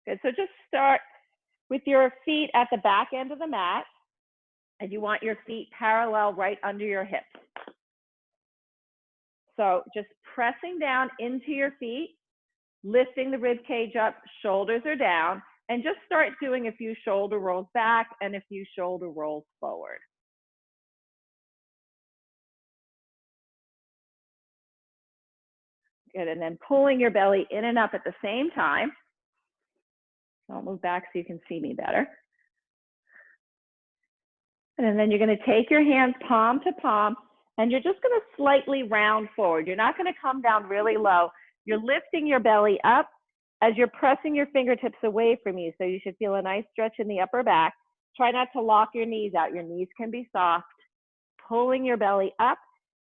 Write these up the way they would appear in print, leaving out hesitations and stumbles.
Good, so just start with your feet at the back end of the mat, and you want your feet parallel right under your hips. So just pressing down into your feet, lifting the rib cage up, shoulders are down, and just start doing a few shoulder rolls back and a few shoulder rolls forward. Good, and then pulling your belly in and up at the same time. I'll move back so you can see me better. And then you're going to take your hands palm to palm, and you're just going to slightly round forward. You're not going to come down really low. You're lifting your belly up as you're pressing your fingertips away from you. So you should feel a nice stretch in the upper back. Try not to lock your knees out. Your knees can be soft. Pulling your belly up.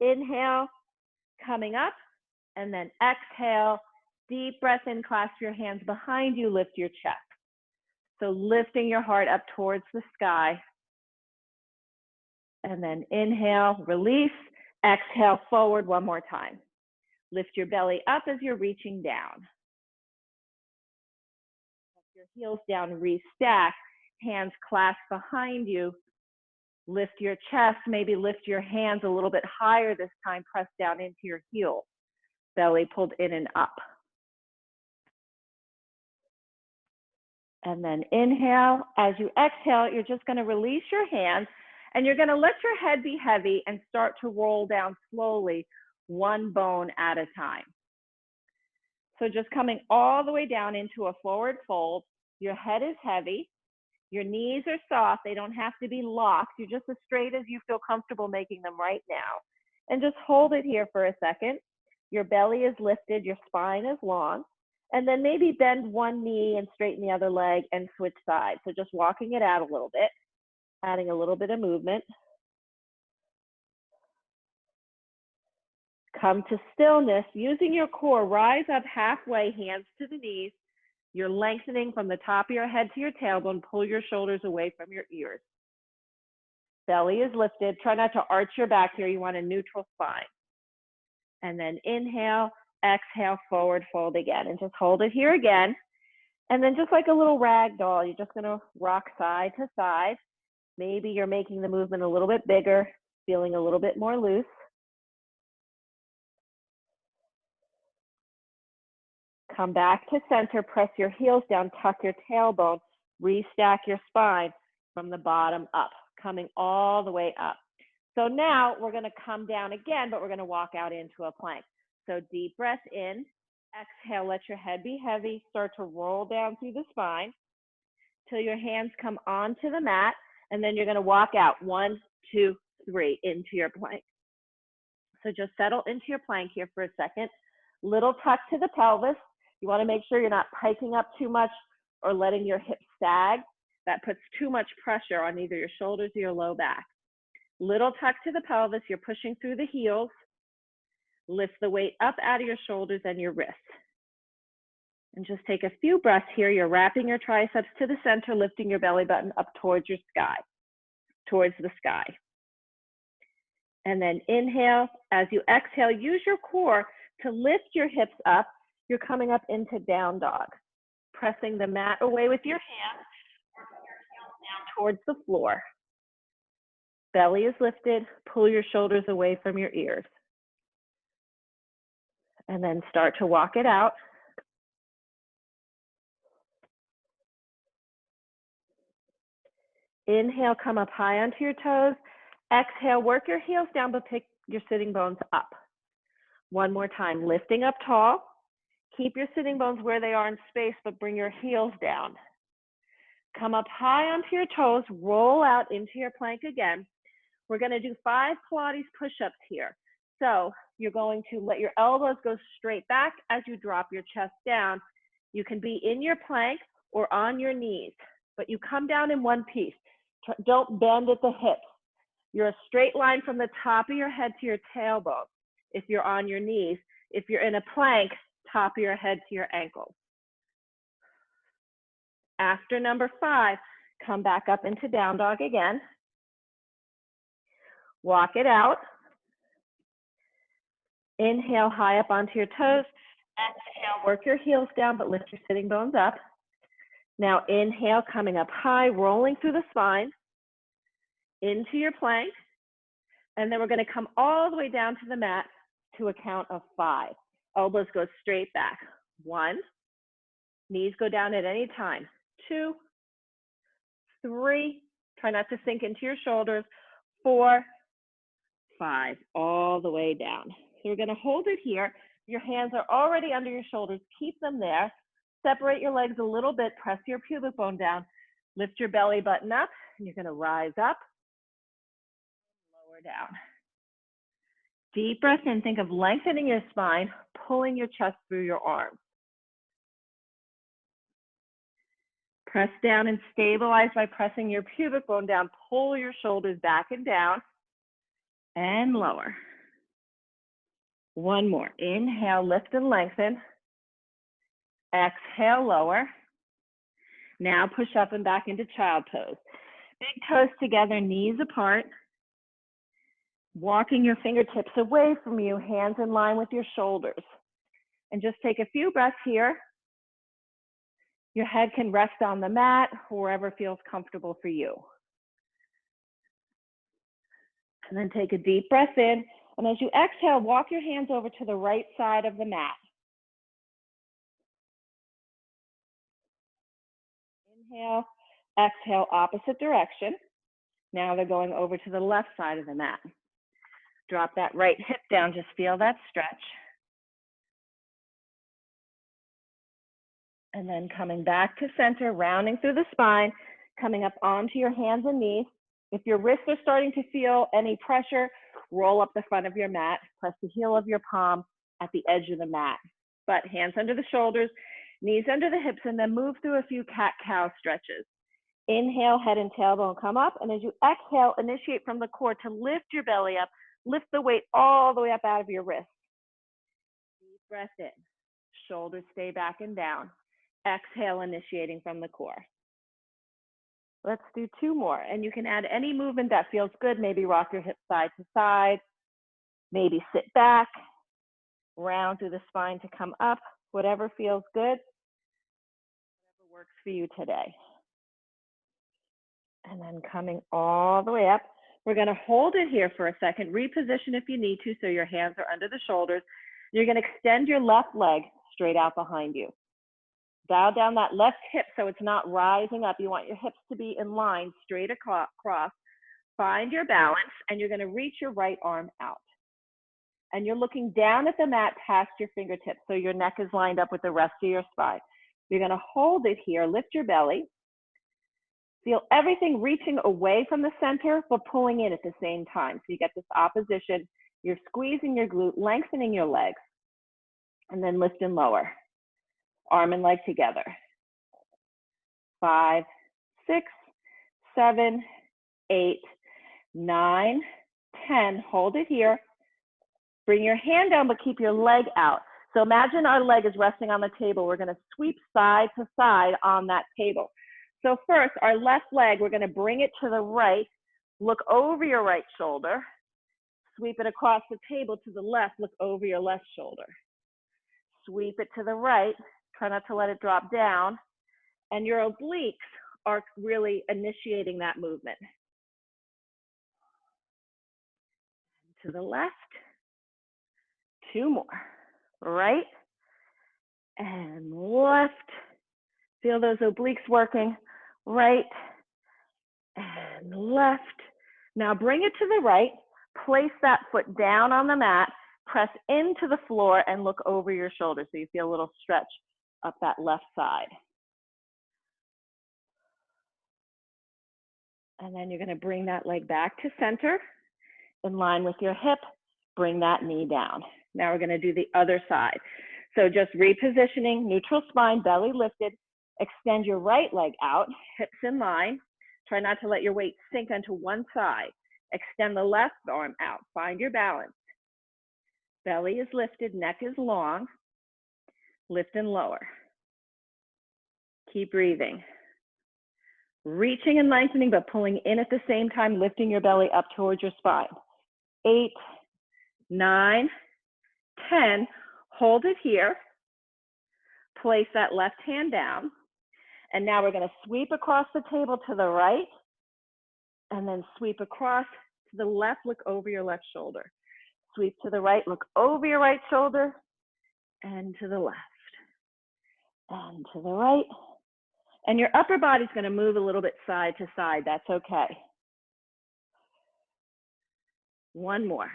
Inhale, coming up, and then exhale. Deep breath in, clasp your hands behind you, lift your chest. So lifting your heart up towards the sky. And then inhale, release, exhale, forward one more time. Lift your belly up as you're reaching down. Lift your heels down, restack, hands clasped behind you. Lift your chest, maybe lift your hands a little bit higher this time, press down into your heels. Belly pulled in and up. And then inhale. As you exhale, you're just going to release your hands, and you're going to let your head be heavy and start to roll down slowly, one bone at a time. So just coming all the way down into a forward fold. Your head is heavy. Your knees are soft. They don't have to be locked. You're just as straight as you feel comfortable making them right now. And just hold it here for a second. Your belly is lifted. Your spine is long. And then maybe bend one knee and straighten the other leg and switch sides. So just walking it out a little bit, adding a little bit of movement. Come to stillness, using your core, rise up halfway, hands to the knees. You're lengthening from the top of your head to your tailbone, pull your shoulders away from your ears. Belly is lifted, try not to arch your back here, you want a neutral spine. And then inhale, exhale, forward fold again, and just hold it here again. And then just like a little rag doll, you're just gonna rock side to side. Maybe you're making the movement a little bit bigger, feeling a little bit more loose. Come back to center, press your heels down, tuck your tailbone, restack your spine from the bottom up, coming all the way up. So now we're gonna come down again, but we're gonna walk out into a plank. So deep breath in, exhale, let your head be heavy, start to roll down through the spine till your hands come onto the mat, and then you're gonna walk out, 1, 2, 3, into your plank. So just settle into your plank here for a second. Little tuck to the pelvis. You wanna make sure you're not piking up too much or letting your hips sag. That puts too much pressure on either your shoulders or your low back. Little tuck to the pelvis, you're pushing through the heels. Lift the weight up out of your shoulders and your wrists. And just take a few breaths here. You're wrapping your triceps to the center, lifting your belly button up towards your sky, towards the sky. And then inhale. As you exhale, use your core to lift your hips up. You're coming up into down dog. Pressing the mat away with your hands, down towards the floor. Belly is lifted, pull your shoulders away from your ears. And then start to walk it out. Inhale, come up high onto your toes. Exhale, work your heels down, but pick your sitting bones up. One more time, lifting up tall. Keep your sitting bones where they are in space, but bring your heels down. Come up high onto your toes, roll out into your plank again. We're gonna do 5 Pilates push-ups here. So you're going to let your elbows go straight back as you drop your chest down. You can be in your plank or on your knees, but you come down in one piece. Don't bend at the hips. You're a straight line from the top of your head to your tailbone if you're on your knees. If you're in a plank, top of your head to your ankles. After number 5, come back up into down dog again. Walk it out. Inhale high up onto your toes. Exhale, work your heels down, but lift your sitting bones up. Now inhale, coming up high, rolling through the spine, into your plank. And then we're going to come all the way down to the mat to a count of 5. Elbows go straight back. 1, knees go down at any time. 2, 3, try not to sink into your shoulders. 4, 5, all the way down. So we're going to hold it here. Your hands are already under your shoulders. Keep them there. Separate your legs a little bit. Press your pubic bone down. Lift your belly button up. And you're going to rise up, lower down. Deep breath in. Think of lengthening your spine, pulling your chest through your arms. Press down and stabilize by pressing your pubic bone down. Pull your shoulders back and down and lower. One more. Inhale, lift and lengthen. Exhale, lower. Now push up and back into child pose. Big toes together, knees apart. Walking your fingertips away from you, hands in line with your shoulders. And just take a few breaths here. Your head can rest on the mat, wherever feels comfortable for you. And then take a deep breath in. And as you exhale, walk your hands over to the right side of the mat. Inhale, exhale, opposite direction. Now they're going over to the left side of the mat. Drop that right hip down, just feel that stretch. And then coming back to center, rounding through the spine, coming up onto your hands and knees. If your wrists are starting to feel any pressure, roll up the front of your mat, press the heel of your palm at the edge of the mat. But hands under the shoulders, knees under the hips, and then move through a few cat-cow stretches. Inhale, head and tailbone come up, and as you exhale, initiate from the core to lift your belly up, lift the weight all the way up out of your wrist. Deep breath in, shoulders stay back and down. Exhale, initiating from the core. Let's do 2 more, and you can add any movement that feels good. Maybe rock your hips side to side, maybe sit back, round through the spine to come up, whatever feels good, whatever works for you today. And then coming all the way up, we're going to hold it here for a second, reposition if you need to so your hands are under the shoulders. You're going to extend your left leg straight out behind you. Dial down that left hip so it's not rising up. You want your hips to be in line straight across. Find your balance, and you're going to reach your right arm out. And you're looking down at the mat past your fingertips so your neck is lined up with the rest of your spine. You're going to hold it here, lift your belly. Feel everything reaching away from the center, but pulling in at the same time. So you get this opposition. You're squeezing your glute, lengthening your legs, and then lift and lower. Arm and leg together. 5, 6, 7, 8, 9, 10. Hold it here. Bring your hand down, but keep your leg out. So imagine our leg is resting on the table. We're going to sweep side to side on that table. So first, our left leg, we're going to bring it to the right. Look over your right shoulder. Sweep it across the table to the left. Look over your left shoulder. Sweep it to the right. Try not to let it drop down. And your obliques are really initiating that movement. To the left. 2 more. Right and left. Feel those obliques working. Right and left. Now bring it to the right. Place that foot down on the mat. Press into the floor and look over your shoulder so you feel a little stretch up that left side. And then you're going to bring that leg back to center in line with your hip. Bring that knee down. Now we're going to do the other side. So just repositioning, neutral spine, belly lifted. Extend your right leg out, hips in line. Try not to let your weight sink onto one side. Extend the left arm out. Find your balance. Belly is lifted, neck is long. Lift and lower. Keep breathing. Reaching and lengthening, but pulling in at the same time, lifting your belly up towards your spine. 8, 9, 10. Hold it here. Place that left hand down. And now we're going to sweep across the table to the right, and then sweep across to the left, look over your left shoulder. Sweep to the right, look over your right shoulder, and to the left, and to the right. And your upper body's going to move a little bit side to side. That's okay. One more.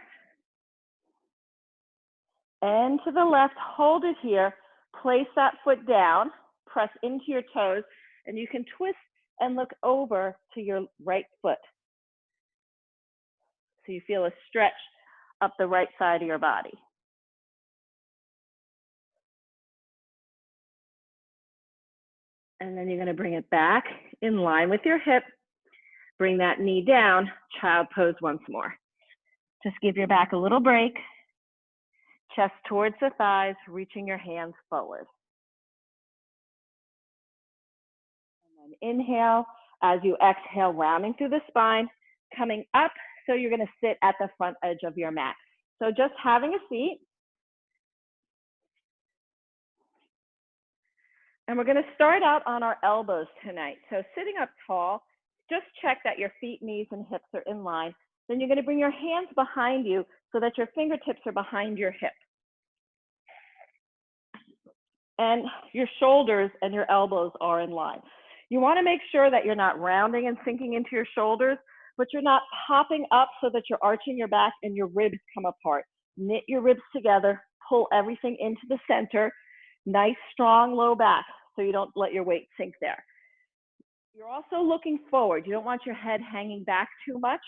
And to the left, hold it here. Place that foot down, press into your toes, and you can twist and look over to your right foot. So you feel a stretch up the right side of your body. And then you're going to bring it back in line with your hip. Bring that knee down, child pose once more. Just give your back a little break. Chest towards the thighs, reaching your hands forward. And then inhale as you exhale, rounding through the spine, coming up. So you're going to sit at the front edge of your mat. So just having a seat. And we're going to start out on our elbows tonight. So sitting up tall, just check that your feet, knees, and hips are in line. Then you're going to bring your hands behind you so that your fingertips are behind your hip. And your shoulders and your elbows are in line. You want to make sure that you're not rounding and sinking into your shoulders, but you're not popping up so that you're arching your back and your ribs come apart. Knit your ribs together, pull everything into the center. Nice, strong, low back, so you don't let your weight sink there. You're also looking forward. You don't want your head hanging back too much,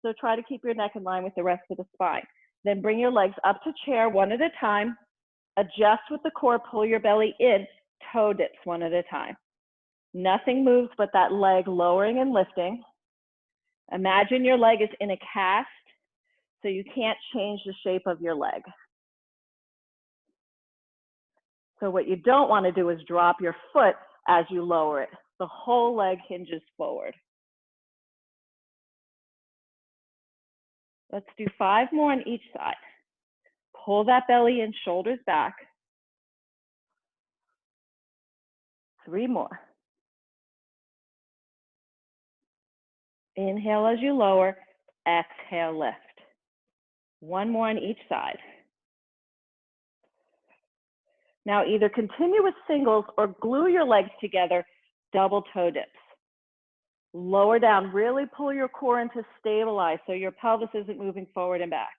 so try to keep your neck in line with the rest of the spine. Then bring your legs up to chair one at a time. Adjust with the core, pull your belly in, toe dips one at a time. Nothing moves but that leg lowering and lifting. Imagine your leg is in a cast, so you can't change the shape of your leg. So what you don't want to do is drop your foot as you lower it. The whole leg hinges forward. Let's do 5 more on each side. Pull that belly in, shoulders back. 3 more. Inhale as you lower, exhale, lift. 1 more on each side. Now either continue with singles or glue your legs together, double toe dips. Lower down, really pull your core in to stabilize so your pelvis isn't moving forward and back.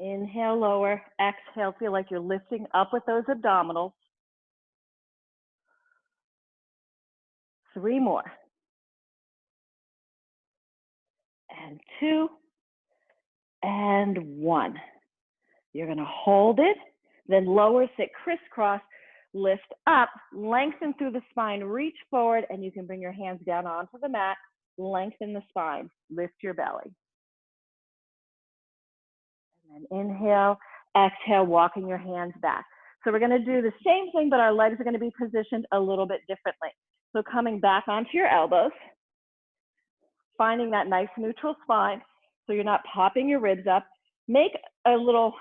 Inhale, lower, exhale, feel like you're lifting up with those abdominals. 3 more. And 2, and 1. You're going to hold it, then lower, sit crisscross, lift up, lengthen through the spine, reach forward, and you can bring your hands down onto the mat, lengthen the spine, lift your belly. And then inhale, exhale, walking your hands back. So we're going to do the same thing, but our legs are going to be positioned a little bit differently. So coming back onto your elbows, finding that nice neutral spine so you're not popping your ribs up. Make a little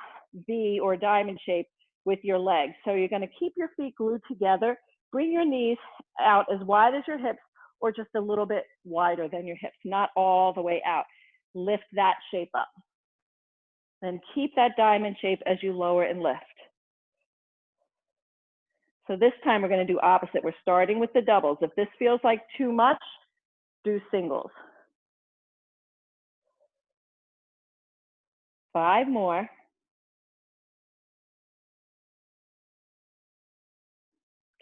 V or diamond shape with your legs. So you're going to keep your feet glued together. Bring your knees out as wide as your hips or just a little bit wider than your hips, not all the way out. Lift that shape up. Then keep that diamond shape as you lower and lift. So this time we're going to do opposite. We're starting with the doubles. If this feels like too much, do singles. 5 more.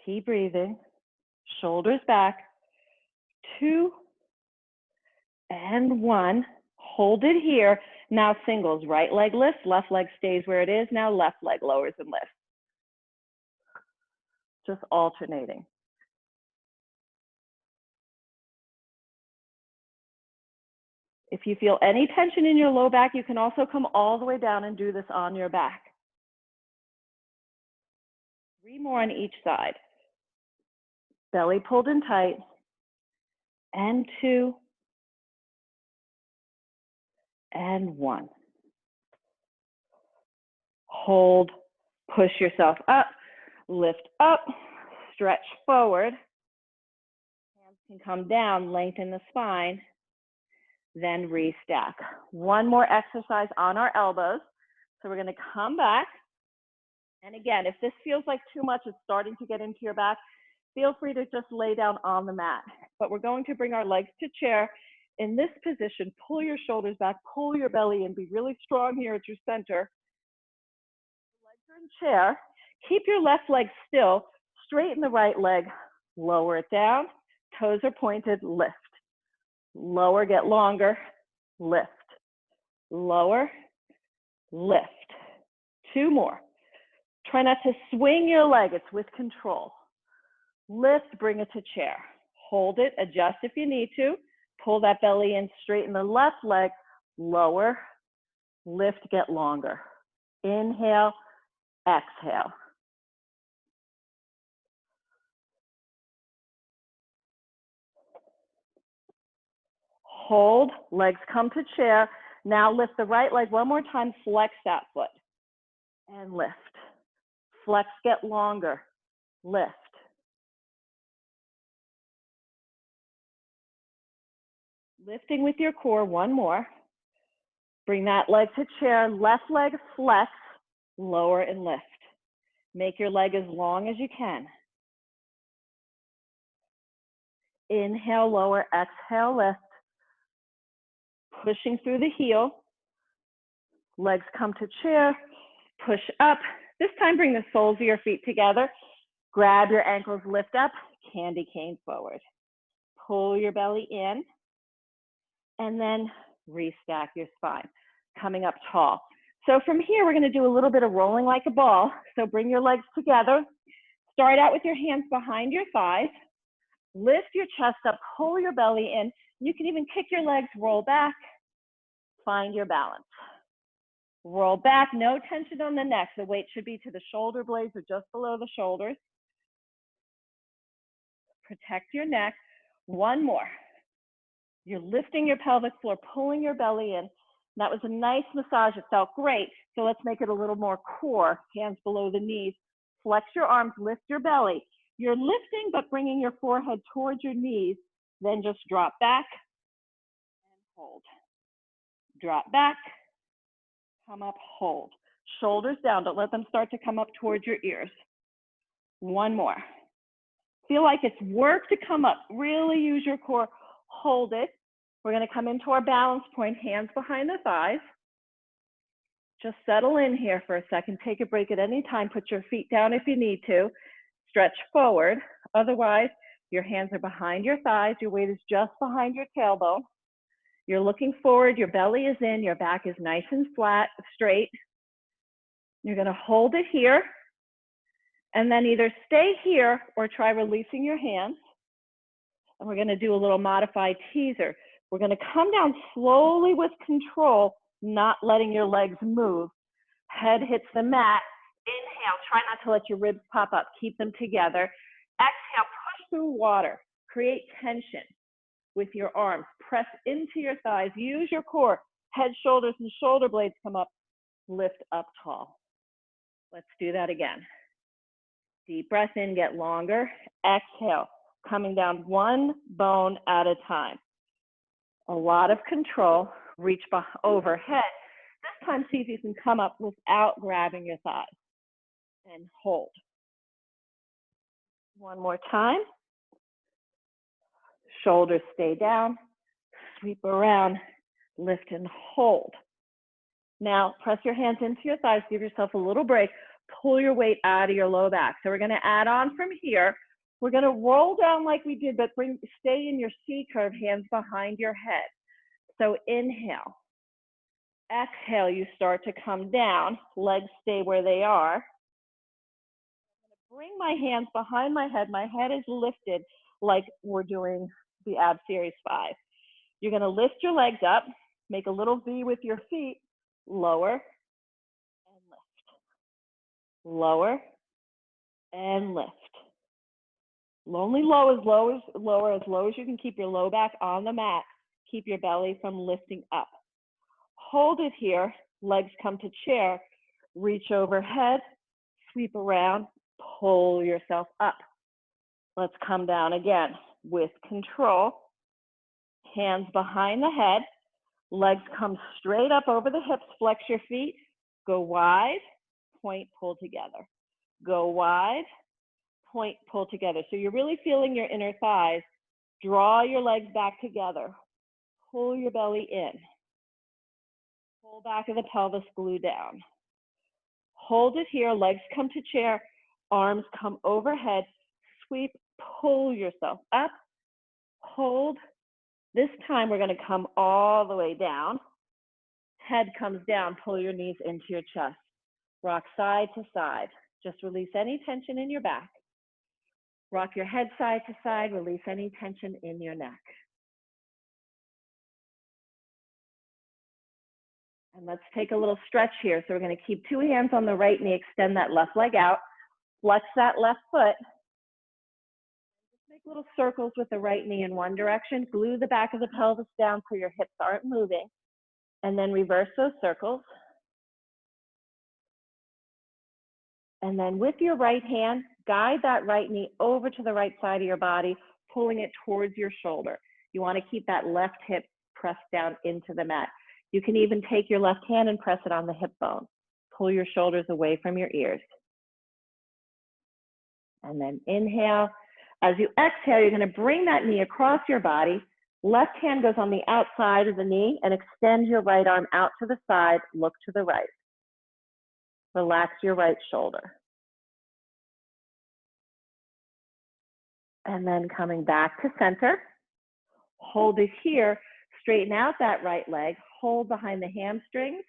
Keep breathing. Shoulders back. 2 and 1. Hold it here. Now singles. Right leg lifts, left leg stays where it is. Now left leg lowers and lifts. Just alternating. If you feel any tension in your low back, you can also come all the way down and do this on your back. 3 more on each side. Belly pulled in tight. And 2. And 1. Hold, push yourself up, Lift up, stretch forward. Hands can come down, lengthen the spine, then restack. One more exercise on our elbows. So we're going to come back. And again, if this feels like too much, it's starting to get into your back, feel free to just lay down on the mat. But we're going to bring our legs to chair. In this position, pull your shoulders back, pull your belly in, be really strong here at your center. Legs are in chair. Keep your left leg still, straighten the right leg, lower it down, toes are pointed, lift. Lower, get longer, lift. Lower, lift. Two more. Try not to swing your leg, it's with control. Lift, bring it to chair. Hold it, adjust if you need to. Pull that belly in, straighten the left leg, lower, lift, get longer. Inhale, exhale. Hold, legs come to chair. Now lift the right leg one more time, flex that foot, and lift. Flex, get longer, lift. Lifting with your core, one more. Bring that leg to chair, left leg flex, lower and lift. Make your leg as long as you can. Inhale, lower, exhale, lift. Pushing through the heel. Legs come to chair, push up. This time bring the soles of your feet together. Grab your ankles, lift up, candy cane forward. Pull your belly in, and then restack your spine, coming up tall. So from here, we're gonna do a little bit of rolling like a ball. So bring your legs together. Start out with your hands behind your thighs. Lift your chest up, pull your belly in. You can even kick your legs, roll back, find your balance. Roll back, no tension on the neck. The weight should be to the shoulder blades or just below the shoulders. Protect your neck. One more. You're lifting your pelvic floor, pulling your belly in. That was a nice massage. It felt great. So let's make it a little more core. Hands below the knees. Flex your arms, lift your belly. You're lifting, but bringing your forehead towards your knees. Then just drop back and hold. Drop back, come up, hold. Shoulders down. Don't let them start to come up towards your ears. One more. Feel like it's work to come up. Really use your core. Hold it. We're going to come into our balance point, hands behind the thighs. Just settle in here for a second. Take a break at any time. Put your feet down if you need to. Stretch forward. Otherwise, your hands are behind your thighs. Your weight is just behind your tailbone. You're looking forward. Your belly is in. Your back is nice and flat, straight. You're going to hold it here. And then either stay here or try releasing your hands. And we're going to do a little modified teaser. We're going to come down slowly with control, not letting your legs move. Head hits the mat. Inhale, try not to let your ribs pop up. Keep them together. Exhale, push through water. Create tension with your arms. Press into your thighs. Use your core. Head, shoulders, and shoulder blades come up. Lift up tall. Let's do that again. Deep breath in, get longer. Exhale, coming down one bone at a time. A lot of control. Reach overhead. This time, see if you can come up without grabbing your thighs. And hold. One more time. Shoulders stay down. Sweep around. Lift and hold. Now, press your hands into your thighs. Give yourself a little break. Pull your weight out of your low back. So we're going to add on from here. We're going to roll down like we did, but stay in your C curve, hands behind your head. So inhale. Exhale, you start to come down. Legs stay where they are. I'm going to bring my hands behind my head. My head is lifted like we're doing the ab series 5. You're going to lift your legs up, make a little V with your feet, lower and lift. Lower and lift. Only lower as you can. Keep your low back on the mat. Keep your belly from lifting up. Hold it here. Legs come to chair. Reach overhead. Sweep around. pull yourself up. Let's come down again with control. Hands behind the head. Legs come straight up over the hips. Flex your feet. Go wide, point, pull together. Go wide, point, pull together. So you're really feeling your inner thighs. Draw your legs back together. Pull your belly in. Pull back of the pelvis, glue down. Hold it here, legs come to chair, arms come overhead, sweep, pull yourself up, hold. This time we're gonna come all the way down. Head comes down, pull your knees into your chest. Rock side to side. Just release any tension in your back. Rock your head side to side, release any tension in your neck. And let's take a little stretch here. So we're gonna keep 2 hands on the right knee, extend that left leg out, flex that left foot. Just make little circles with the right knee in one direction, glue the back of the pelvis down so your hips aren't moving, and then reverse those circles. And then with your right hand, guide that right knee over to the right side of your body, pulling it towards your shoulder. You wanna keep that left hip pressed down into the mat. You can even take your left hand and press it on the hip bone. Pull your shoulders away from your ears. And then inhale. As you exhale, you're gonna bring that knee across your body. Left hand goes on the outside of the knee and extend your right arm out to the side, look to the right. Relax your right shoulder. And then coming back to center. Hold it here, straighten out that right leg, hold behind the hamstrings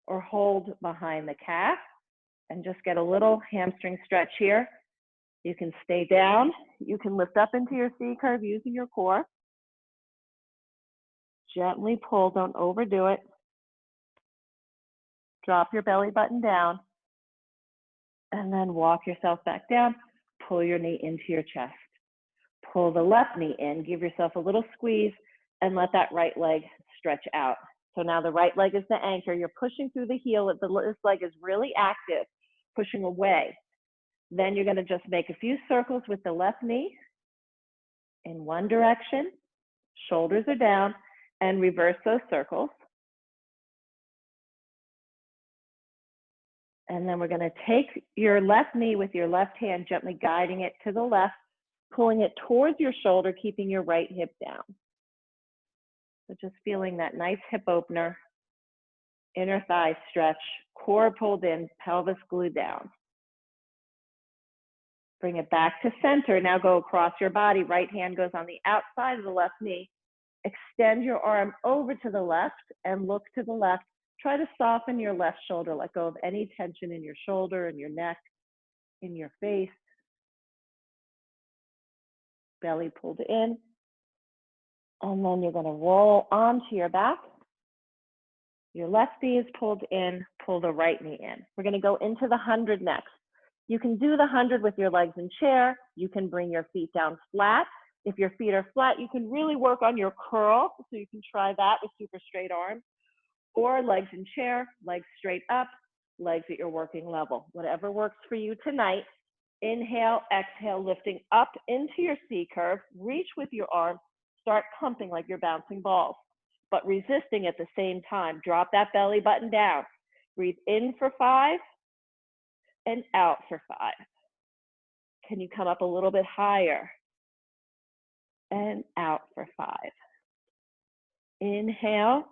or hold behind the calf and just get a little hamstring stretch here. You can stay down, you can lift up into your C curve using your core. Gently pull, don't overdo it. Drop your belly button down and then walk yourself back down. Pull your knee into your chest. Pull the left knee in, give yourself a little squeeze and let that right leg stretch out. So now the right leg is the anchor. You're pushing through the heel. This leg is really active, pushing away. Then you're gonna just make a few circles with the left knee in one direction. Shoulders are down and reverse those circles. And then we're gonna take your left knee with your left hand, gently guiding it to the left, pulling it towards your shoulder, keeping your right hip down. So just feeling that nice hip opener, inner thigh stretch, core pulled in, pelvis glued down. Bring it back to center. Now go across your body. Right hand goes on the outside of the left knee. Extend your arm over to the left and look to the left. Try to soften your left shoulder. Let go of any tension in your shoulder, in your neck, in your face. Belly pulled in. And then you're gonna roll onto your back. Your left knee is pulled in, pull the right knee in. We're gonna go into the 100 next. You can do the 100 with your legs in chair. You can bring your feet down flat. If your feet are flat, you can really work on your curl. So you can try that with super straight arms. Or legs in chair, legs straight up, legs at your working level. Whatever works for you tonight. Inhale, exhale, lifting up into your C curve. Reach with your arms. Start pumping like you're bouncing balls, but resisting at the same time. Drop that belly button down. Breathe in for 5 and out for 5. Can you come up a little bit higher? And out for 5. Inhale,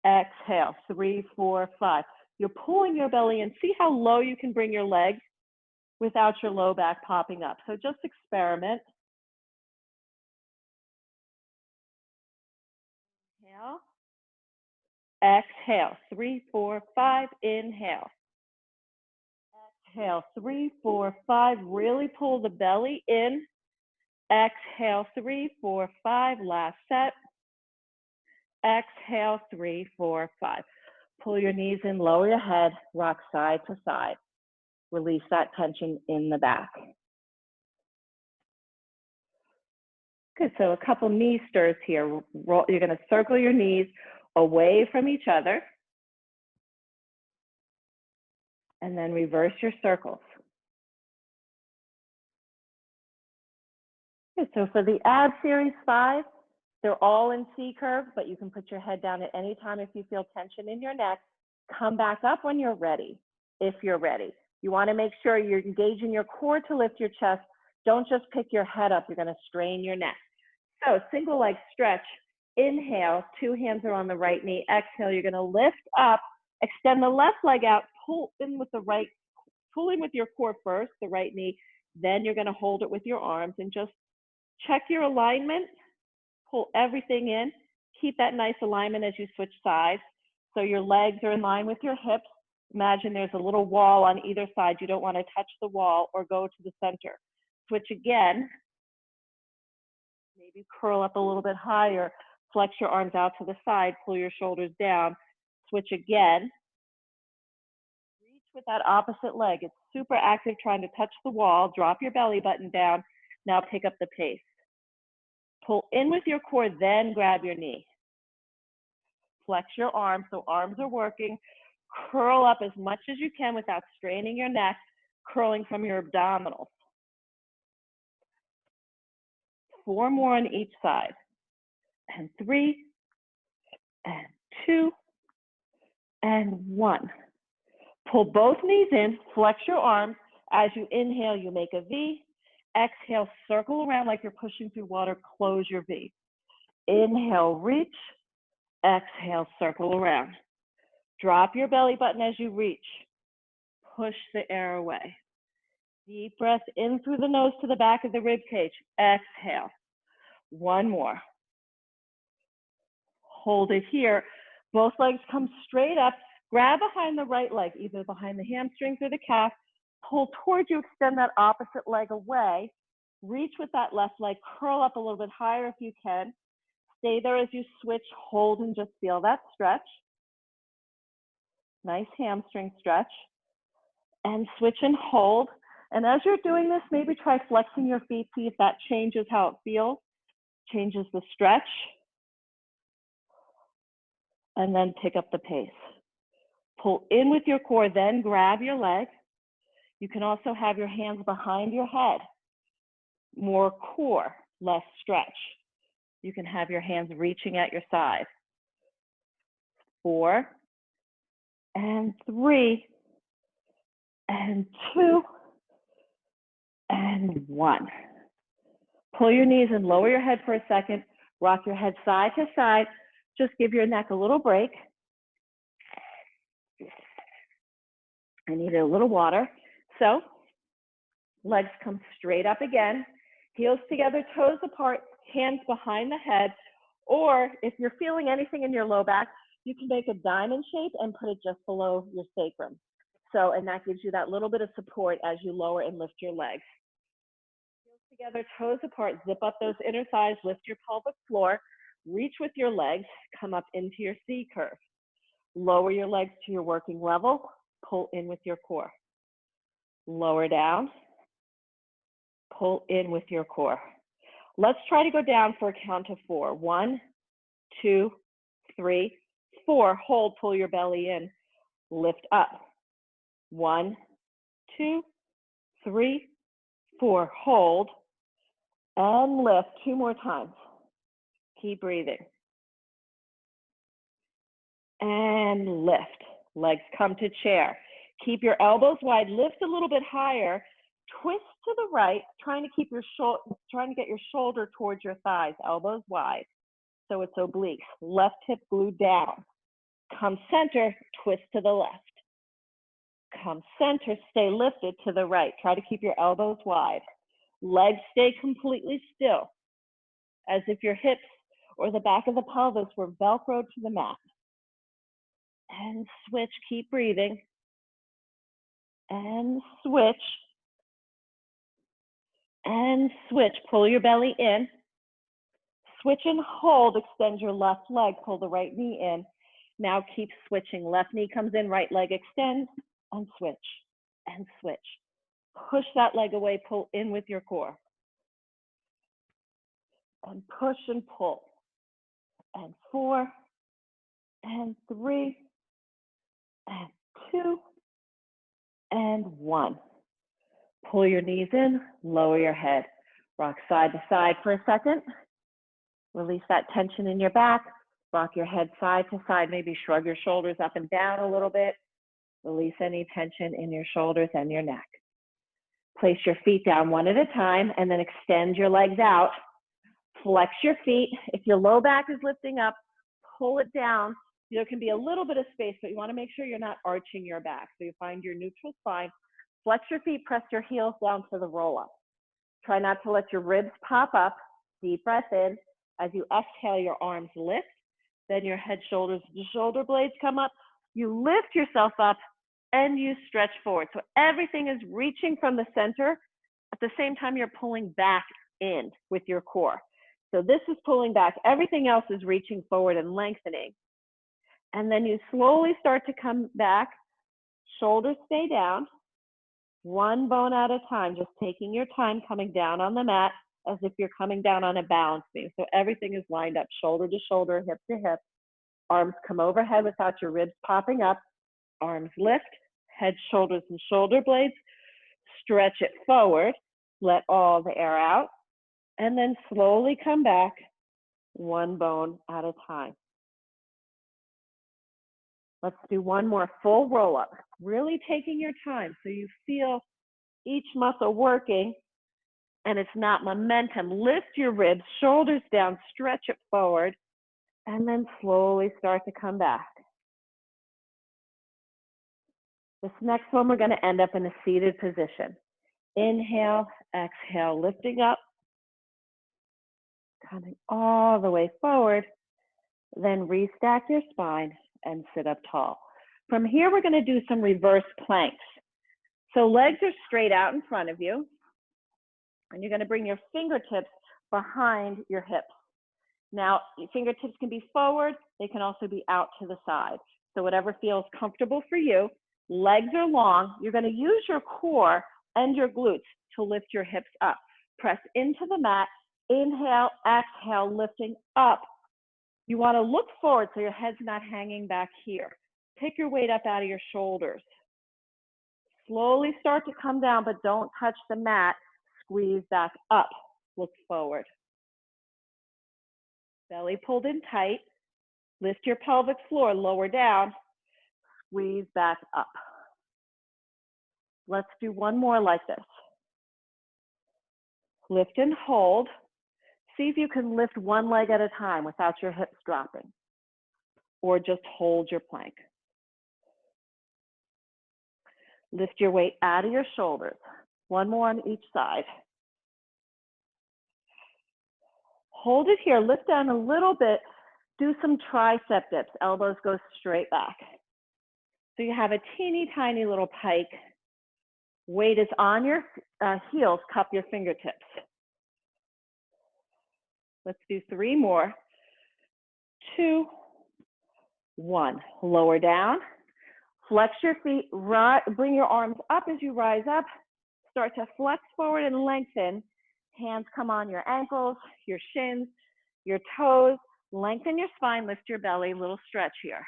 exhale, 3, 4, 5. You're pulling your belly in. See how low you can bring your legs without your low back popping up. So just experiment. Inhale, exhale, 3, 4, 5, inhale. Exhale, 3, 4, 5, really pull the belly in. Exhale, 3, 4, 5, last set. Exhale, 3, 4, 5. Pull your knees in, lower your head, rock side to side. Release that tension in the back. Good, so a couple knee stirs here. You're gonna circle your knees away from each other. And then reverse your circles. Okay, so for the ab series 5, they're all in C curve, but you can put your head down at any time if you feel tension in your neck. Come back up when you're ready, if you're ready. You want to make sure you're engaging your core to lift your chest. Don't just pick your head up. You're going to strain your neck. So single leg stretch. Inhale, 2 hands are on the right knee. Exhale, you're going to lift up, extend the left leg out, pull in with the right, pull in with your core first, the right knee. Then you're going to hold it with your arms and just check your alignment. Pull everything in. Keep that nice alignment as you switch sides. So your legs are in line with your hips. Imagine there's a little wall on either side. You don't want to touch the wall or go to the center. Switch again. Maybe curl up a little bit higher. Flex your arms out to the side. Pull your shoulders down. Switch again. Reach with that opposite leg. It's super active trying to touch the wall. Drop your belly button down. Now pick up the pace. Pull in with your core, then grab your knee. Flex your arms, so arms are working. Curl up as much as you can without straining your neck, curling from your abdominals. 4 more on each side. And 3, and 2, and 1. Pull both knees in, flex your arms. As you inhale, you make a V. Exhale, circle around like you're pushing through water, close your V. Inhale, reach. Exhale, circle around. Drop your belly button as you reach. Push the air away. Deep breath in through the nose to the back of the rib cage. Exhale. 1 more. Hold it here. Both legs come straight up. Grab behind the right leg, either behind the hamstrings or the calf. Pull towards you, extend that opposite leg away. Reach with that left leg. Curl up a little bit higher if you can. Stay there as you switch. Hold and just feel that stretch. Nice hamstring stretch. And switch and hold. And as you're doing this, maybe try flexing your feet. See if that changes how it feels. Changes the stretch. And then pick up the pace. Pull in with your core, then grab your leg. You can also have your hands behind your head. More core, less stretch. You can have your hands reaching at your side. 4, and 3, and 2, and 1. Pull your knees and lower your head for a second. Rock your head side to side. Just give your neck a little break. I need a little water. So, legs come straight up again. Heels together, toes apart, hands behind the head. Or if you're feeling anything in your low back, you can make a diamond shape and put it just below your sacrum. So, and that gives you that little bit of support as you lower and lift your legs. Heels together, toes apart, zip up those inner thighs, lift your pelvic floor, reach with your legs, come up into your C curve. Lower your legs to your working level, pull in with your core. Lower down, pull in with your core. Let's try to go down for a count of 4. 1, 2, 3, 4. Hold, pull your belly in. Lift up. 1, 2, 3, 4. Hold and lift. 2 more times. Keep breathing. And lift. Legs come to chair. Keep your elbows wide. Lift a little bit higher. Twist to the right, trying to get your shoulder towards your thighs, elbows wide, so it's oblique. Left hip glued down. Come center, twist to the left. Come center, stay lifted to the right. Try to keep your elbows wide. Legs stay completely still, as if your hips or the back of the pelvis were Velcroed to the mat. And switch, keep breathing. And switch. And switch, pull your belly in. Switch and hold, extend your left leg, pull the right knee in. Now keep switching. Left knee comes in, right leg extends, and switch, and switch. Push that leg away, pull in with your core. And push and pull. And 4, and 3, and 2, and 1. Pull your knees in, lower your head. Rock side to side for a second. Release that tension in your back. Rock your head side to side. Maybe shrug your shoulders up and down a little bit. Release any tension in your shoulders and your neck. Place your feet down one at a time and then extend your legs out. Flex your feet. If your low back is lifting up, pull it down. There can be a little bit of space, but you want to make sure you're not arching your back. So you find your neutral spine. Flex your feet, press your heels down to the roll up. Try not to let your ribs pop up. Deep breath in. As you exhale, your arms lift. Then your head, shoulders, shoulder blades come up. You lift yourself up and you stretch forward. So everything is reaching from the center. At the same time, you're pulling back in with your core. So this is pulling back. Everything else is reaching forward and lengthening. And then you slowly start to come back. Shoulders stay down. One bone at a time, just taking your time coming down on the mat as if you're coming down on a balance beam. So everything is lined up, shoulder to shoulder, hip to hip. Arms come overhead without your ribs popping up. Arms lift, head, shoulders, and shoulder blades. Stretch it forward. Let all the air out. And then slowly come back, one bone at a time. Let's do one more full roll up. Really taking your time so you feel each muscle working and it's not momentum. Lift your ribs, shoulders down, stretch it forward, and then slowly start to come back. This next one, we're going to end up in a seated position. Inhale, exhale, lifting up, coming all the way forward, then restack your spine and sit up tall. From here, we're going to do some reverse planks. So legs are straight out in front of you, and you're going to bring your fingertips behind your hips. Now, your fingertips can be forward, they can also be out to the side. So whatever feels comfortable for you. Legs are long. You're going to use your core and your glutes to lift your hips up. Press into the mat. Inhale, exhale, lifting up. You want to look forward so your head's not hanging back here. Take your weight up out of your shoulders. Slowly start to come down, but don't touch the mat. Squeeze back up. Look forward. Belly pulled in tight. Lift your pelvic floor, lower down. Squeeze back up. Let's do one more like this. Lift and hold. See if you can lift one leg at a time without your hips dropping, or just hold your plank. Lift your weight out of your shoulders. One more on each side. Hold it here. Lift down a little bit. Do some tricep dips. Elbows go straight back. So you have a teeny tiny little pike. Weight is on your heels. Cup your fingertips. Let's do 3 more. 2, 1. Lower down. Flex your feet. Bring your arms up as you rise up. Start to flex forward and lengthen. Hands come on your ankles, your shins, your toes. Lengthen your spine. Lift your belly. Little stretch here.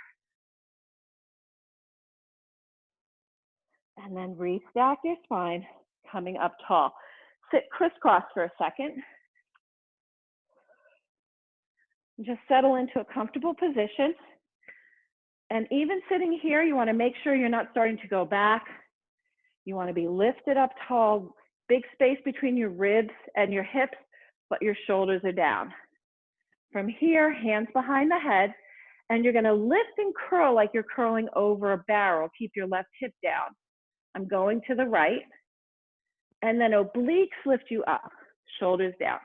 And then restack your spine, coming up tall. Sit crisscross for a second. Just settle into a comfortable position. And even sitting here, you want to make sure you're not starting to go back. You want to be lifted up tall, big space between your ribs and your hips, but your shoulders are down. From here, hands behind the head, and you're going to lift and curl like you're curling over a barrel. Keep your left hip down. I'm going to the right, and then obliques lift you up, shoulders down.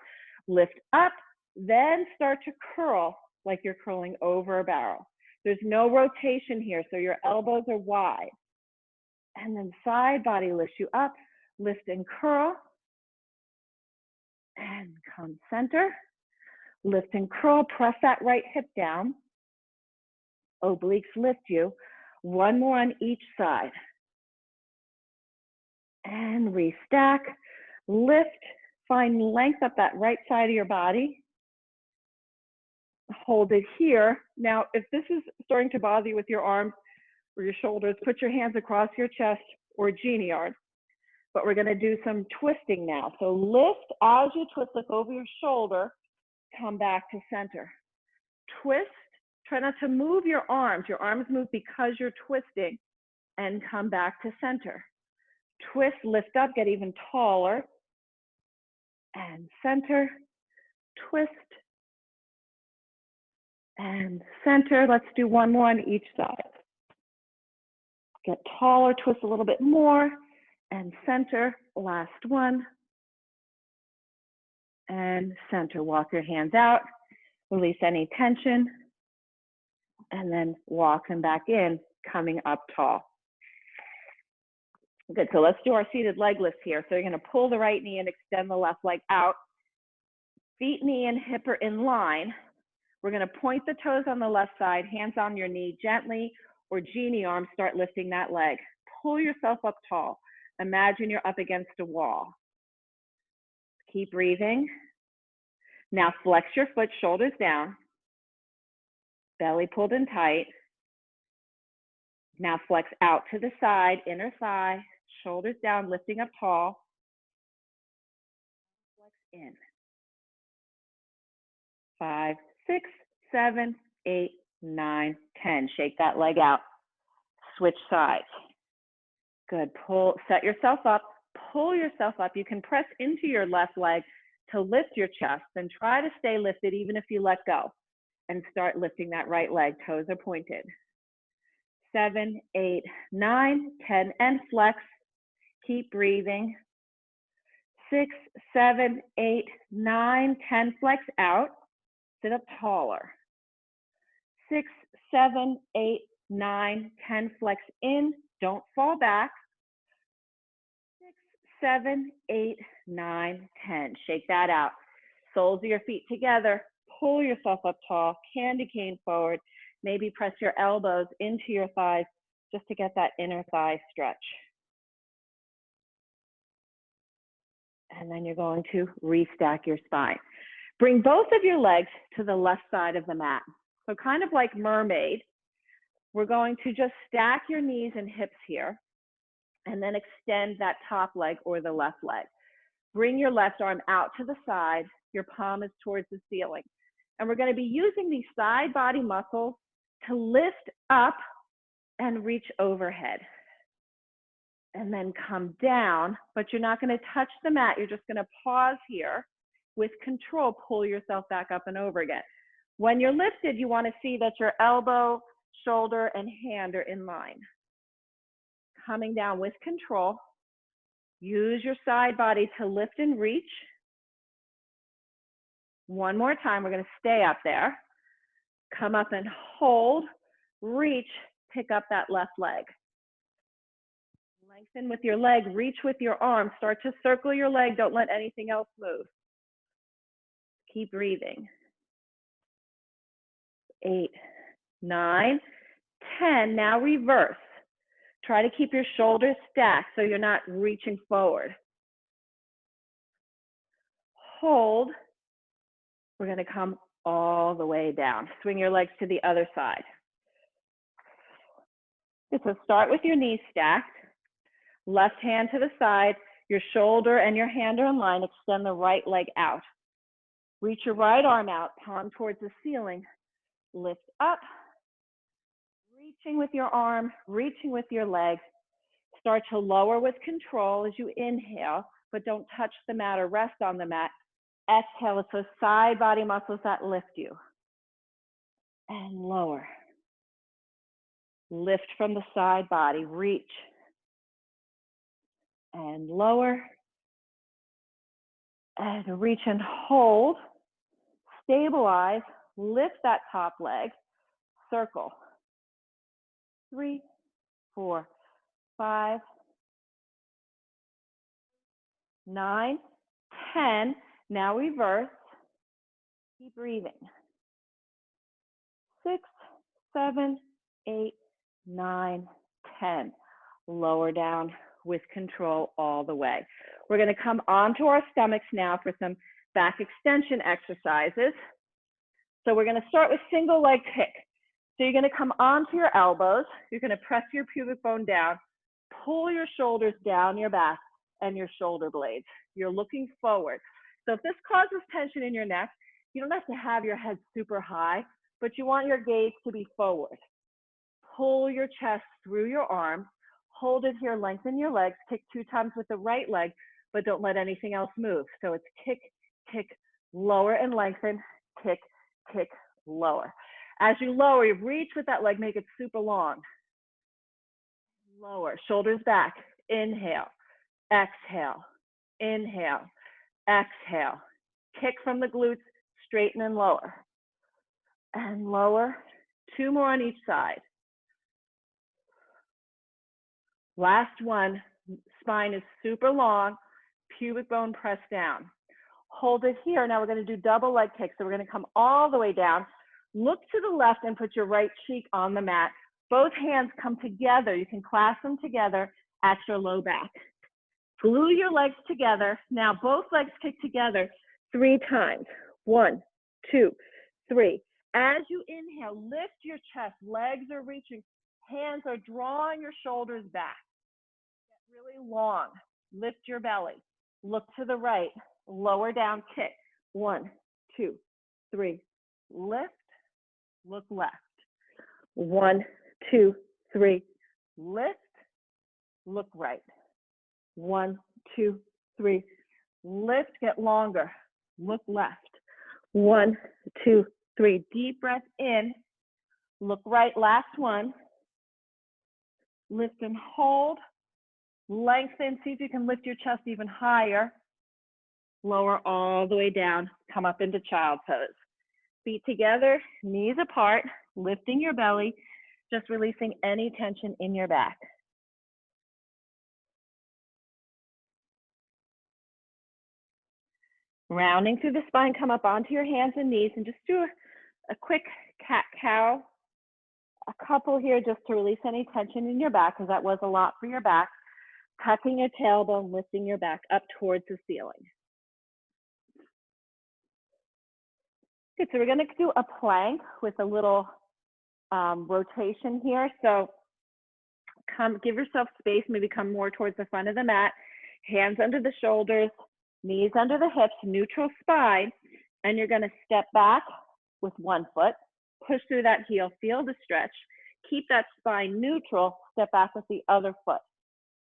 Lift up, then start to curl like you're curling over a barrel. There's no rotation here, so your elbows are wide. And then side body lifts you up, lift and curl, and come center. Lift and curl, press that right hip down. Obliques lift you. One more on each side. And restack, lift, find length up that right side of your body. Hold it here. Now, if this is starting to bother you with your arms or your shoulders, put your hands across your chest or genie arms. but we're gonna do some twisting now. So lift as you twist, look over your shoulder, come back to center. Twist, try not to move your arms. Your arms move because you're twisting, and come back to center. Twist, lift up, get even taller, and center, twist, and center. Let's do one more on each side. Get taller, twist a little bit more, and center, last one, and center. Walk your hands out, release any tension, and then walk them back in, coming up tall. Good, so let's do our seated leg lift here. So you're gonna pull the right knee and extend the left leg out. Feet, knee, and hip are in line. We're gonna point the toes on the left side, hands on your knee gently, or genie arm, start lifting that leg. Pull yourself up tall. Imagine you're up against a wall. Keep breathing. Now flex your foot, shoulders down. Belly pulled in tight. Now flex out to the side, inner thigh, shoulders down, lifting up tall. Flex in. 5, 6, 7, 8, 9, 10. Shake that leg out. Switch sides. Good. Pull, set yourself up, pull yourself up. You can press into your left leg to lift your chest, and try to stay lifted even if you let go. And start lifting that right leg. Toes are pointed. 7, 8, 9, 10, and flex. Keep breathing. 6, 7, 8, 9, 10, flex out. Sit up taller. 6, 7, 8, 9, 10, flex in. Don't fall back. 6, 7, 8, 9, 10. Shake that out. Soles of your feet together. Pull yourself up tall. Candy cane forward. Maybe press your elbows into your thighs just to get that inner thigh stretch. And then you're going to restack your spine. Bring both of your legs to the left side of the mat. So kind of like mermaid, we're going to just stack your knees and hips here, and then extend that top leg or the left leg. Bring your left arm out to the side. Your palm is towards the ceiling. And we're going to be using these side body muscles to lift up and reach overhead. And then come down, but you're not going to touch the mat. You're just going to pause here. With control, pull yourself back up and over again. When you're lifted, you want to see that your elbow, shoulder, and hand are in line. Coming down with control. Use your side body to lift and reach. One more time, we're going to stay up there. Come up and hold, reach, pick up that left leg. Lengthen with your leg, reach with your arm. Start to circle your leg, don't let anything else move. Keep breathing. 8, 9, 10. Now reverse. Try to keep your shoulders stacked so you're not reaching forward. Hold. We're going to come all the way down. Swing your legs to the other side. So start with your knees stacked. Left hand to the side. Your shoulder and your hand are in line. Extend the right leg out. Reach your right arm out, palm towards the ceiling. Lift up. Reaching with your arm, reaching with your leg. Start to lower with control as you inhale, but don't touch the mat or rest on the mat. Exhale, it's those side body muscles that lift you. And lower. Lift from the side body, reach. And lower. And reach and hold. Stabilize, lift that top leg, circle. 3, 4, 5, 9, 10. Now reverse. Keep breathing. 6, 7, 8, 9, 10. Lower down with control all the way. We're going to come onto our stomachs now for some back extension exercises. So we're going to start with single leg kick. So you're going to come onto your elbows. You're going to press your pubic bone down, pull your shoulders down your back, and your shoulder blades. You're looking forward. So if this causes tension in your neck, you don't have to have your head super high, but you want your gaze to be forward. Pull your chest through your arms, hold it here, lengthen your legs, kick 2 times with the right leg, but don't let anything else move. So it's kick, kick, lower and lengthen, kick, kick, lower. As you lower, you reach with that leg, make it super long. Lower, shoulders back, inhale, exhale, inhale, exhale. Kick from the glutes, straighten and lower. And lower, 2 more on each side. Last one, spine is super long, pubic bone pressed down. Hold it here. Now we're going to do double leg kicks. So we're going to come all the way down. Look to the left and put your right cheek on the mat. Both hands come together. You can clasp them together at your low back. Glue your legs together. Now both legs kick together 3 times. 1, 2, 3. As you inhale, lift your chest. Legs are reaching. Hands are drawing your shoulders back. Get really long. Lift your belly. Look to the right. Lower down, kick. 1, 2, 3. Lift. Look left. 1, 2, 3. Lift. Look right. 1, 2, 3. Lift. Get longer. Look left. 1, 2, 3. Deep breath in. Look right. Last one. Lift and hold. Lengthen. See if you can lift your chest even higher. Lower all the way down. Come up into child pose. Feet together, knees apart, lifting your belly, just releasing any tension in your back. Rounding through the spine, come up onto your hands and knees and just do a quick cat-cow. A couple here just to release any tension in your back, because that was a lot for your back. Tucking your tailbone, lifting your back up towards the ceiling. Good, so we're going to do a plank with a little rotation here. So give yourself space, maybe come more towards the front of the mat. Hands under the shoulders, knees under the hips, neutral spine. And you're going to step back with one foot, push through that heel, feel the stretch. Keep that spine neutral, step back with the other foot.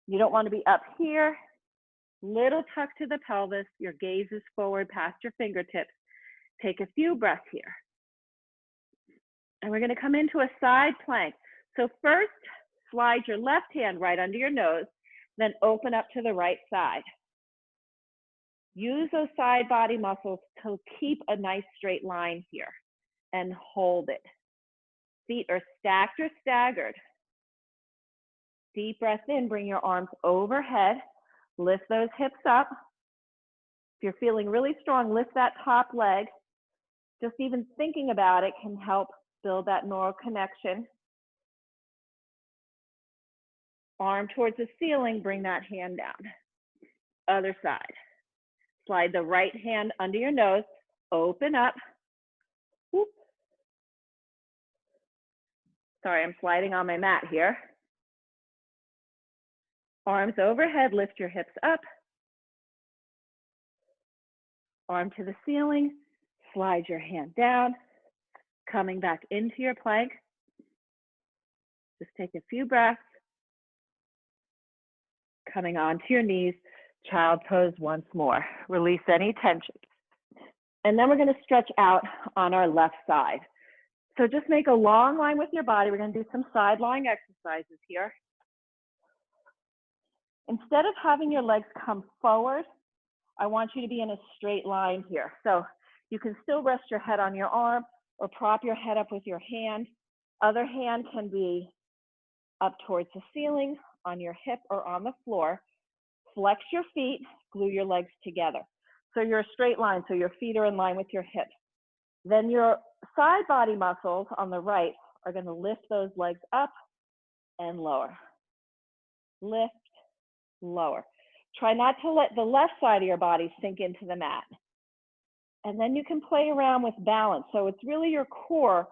You don't want to be up here. Little tuck to the pelvis. Your gaze is forward past your fingertips. Take a few breaths here. And we're going to come into a side plank. So first, slide your left hand right under your nose, then open up to the right side. Use those side body muscles to keep a nice straight line here and hold it. Feet are stacked or staggered. Deep breath in, bring your arms overhead, lift those hips up. If you're feeling really strong, lift that top leg. Just even thinking about it can help build that neural connection. Arm towards the ceiling, bring that hand down. Other side. Slide the right hand under your nose, open up. Whoop. Sorry, I'm sliding on my mat here. Arms overhead, lift your hips up. Arm to the ceiling, slide your hand down. Coming back into your plank. Just take a few breaths. Coming onto your knees, child pose once more. Release any tension. And then we're going to stretch out on our left side. So just make a long line with your body. We're going to do some side lying exercises here. Instead of having your legs come forward, I want you to be in a straight line here. So you can still rest your head on your arm or prop your head up with your hand. Other hand can be up towards the ceiling, on your hip or on the floor. Flex your feet, glue your legs together. So you're a straight line, so your feet are in line with your hips. Then your side body muscles on the right are going to lift those legs up and lower. Lift, lower. Try not to let the left side of your body sink into the mat. And then you can play around with balance. So it's really your core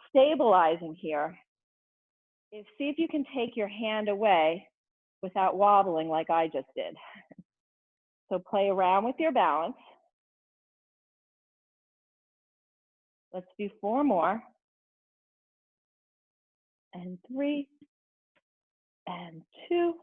stabilizing here. See if you can take your hand away without wobbling like I just did. So play around with your balance. Let's do 4 more. And 3, and 2,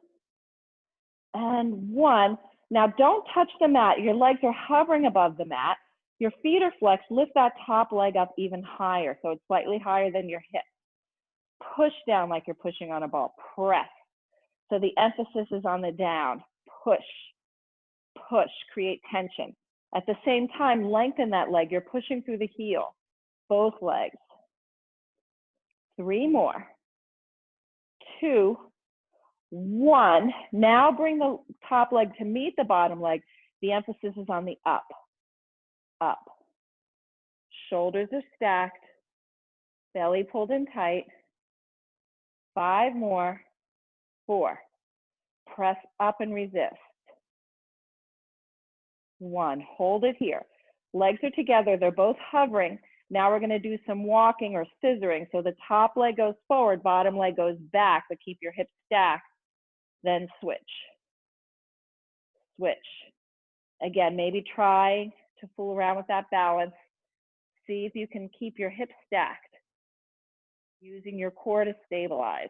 and 1. Now don't touch the mat. Your legs are hovering above the mat. Your feet are flexed. Lift that top leg up even higher, so it's slightly higher than your hip. Push down like you're pushing on a ball. Press. So the emphasis is on the down. Push, push, create tension. At the same time, lengthen that leg. You're pushing through the heel, both legs. 3 more. 2, 1. Now bring the top leg to meet the bottom leg. The emphasis is on the up, up. Shoulders are stacked, belly pulled in tight. 5 more. 4. Press up and resist. 1. Hold it here. Legs are together. They're both hovering. Now we're going to do some walking or scissoring. So the top leg goes forward, bottom leg goes back, but keep your hips stacked. Then switch. Switch. Again, maybe try to fool around with that balance. See if you can keep your hips stacked, using your core to stabilize.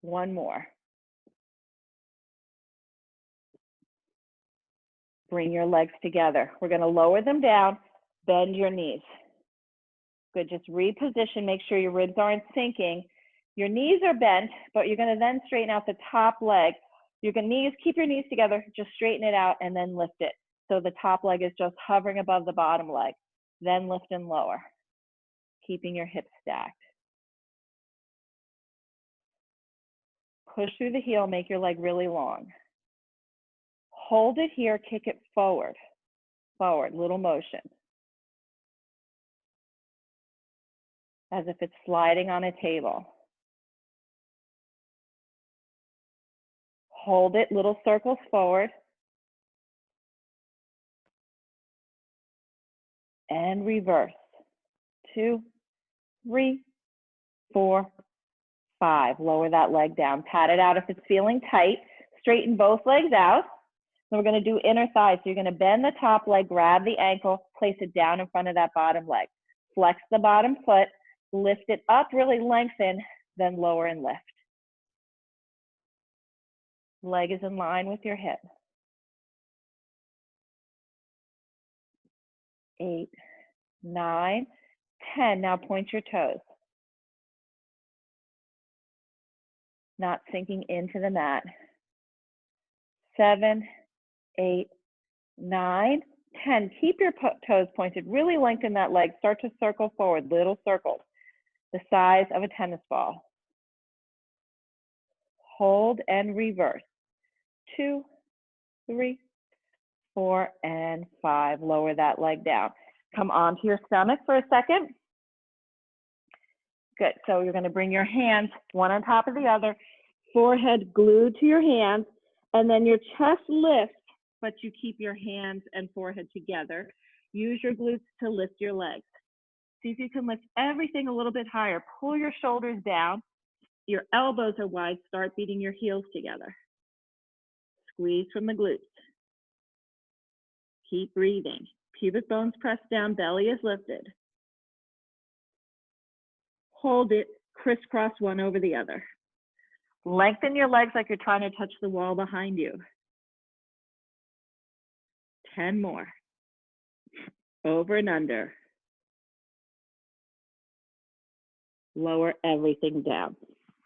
1 more. Bring your legs together. We're going to lower them down, bend your knees. Good, just reposition, make sure your ribs aren't sinking. Your knees are bent, but you're going to then straighten out the top leg. You're going to keep your knees together, just straighten it out and then lift it. So the top leg is just hovering above the bottom leg. Then lift and lower, keeping your hips stacked. Push through the heel, make your leg really long. Hold it here, kick it forward, forward, little motion. As if it's sliding on a table. Hold it, little circles forward. And reverse. 2, 3, 4, 5. Lower that leg down. Pat it out if it's feeling tight. Straighten both legs out. Then we're going to do inner thighs. So you're going to bend the top leg, grab the ankle, place it down in front of that bottom leg. Flex the bottom foot, lift it up, really lengthen, then lower and lift. Leg is in line with your hip. 8, 9, 10. Now point your toes. Not sinking into the mat. 7, 8, 9, 10. Keep your toes pointed. Really lengthen that leg. Start to circle forward, little circles, the size of a tennis ball. Hold and reverse. 2, 3, 4, and 5. Lower that leg down. Come onto your stomach for a second. Good. So you're going to bring your hands one on top of the other, forehead glued to your hands, and then your chest lifts, but you keep your hands and forehead together. Use your glutes to lift your legs. See if you can lift everything a little bit higher. Pull your shoulders down. Your elbows are wide. Start beating your heels together. Squeeze from the glutes. Keep breathing. Pubic bones pressed down, belly is lifted. Hold it, crisscross one over the other. Lengthen your legs like you're trying to touch the wall behind you. 10 more. Over and under. Lower everything down.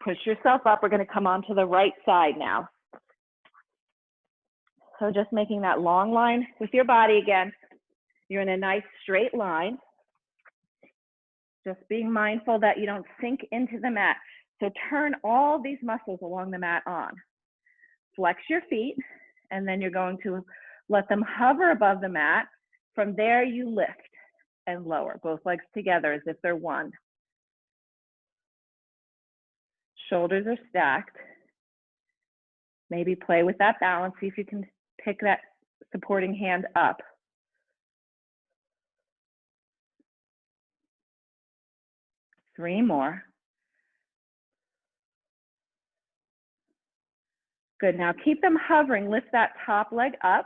Push yourself up. We're going to come onto the right side now. So just making that long line with your body again. You're in a nice straight line. Just being mindful that you don't sink into the mat. So turn all these muscles along the mat on. Flex your feet, and then you're going to let them hover above the mat. From there, you lift and lower, both legs together as if they're one. Shoulders are stacked. Maybe play with that balance. See if you can pick that supporting hand up. Three more. Good, now keep them hovering. Lift that top leg up.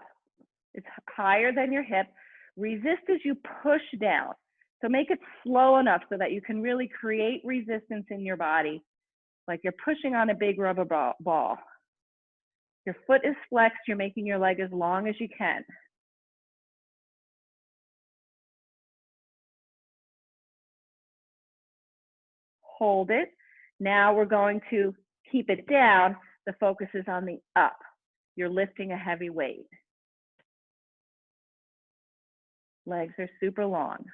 It's higher than your hip. Resist as you push down. So make it slow enough so that you can really create resistance in your body, like you're pushing on a big rubber ball. Your foot is flexed, you're making your leg as long as you can. Hold it. Now we're going to keep it down. The focus is on the up. You're lifting a heavy weight. Legs are super long.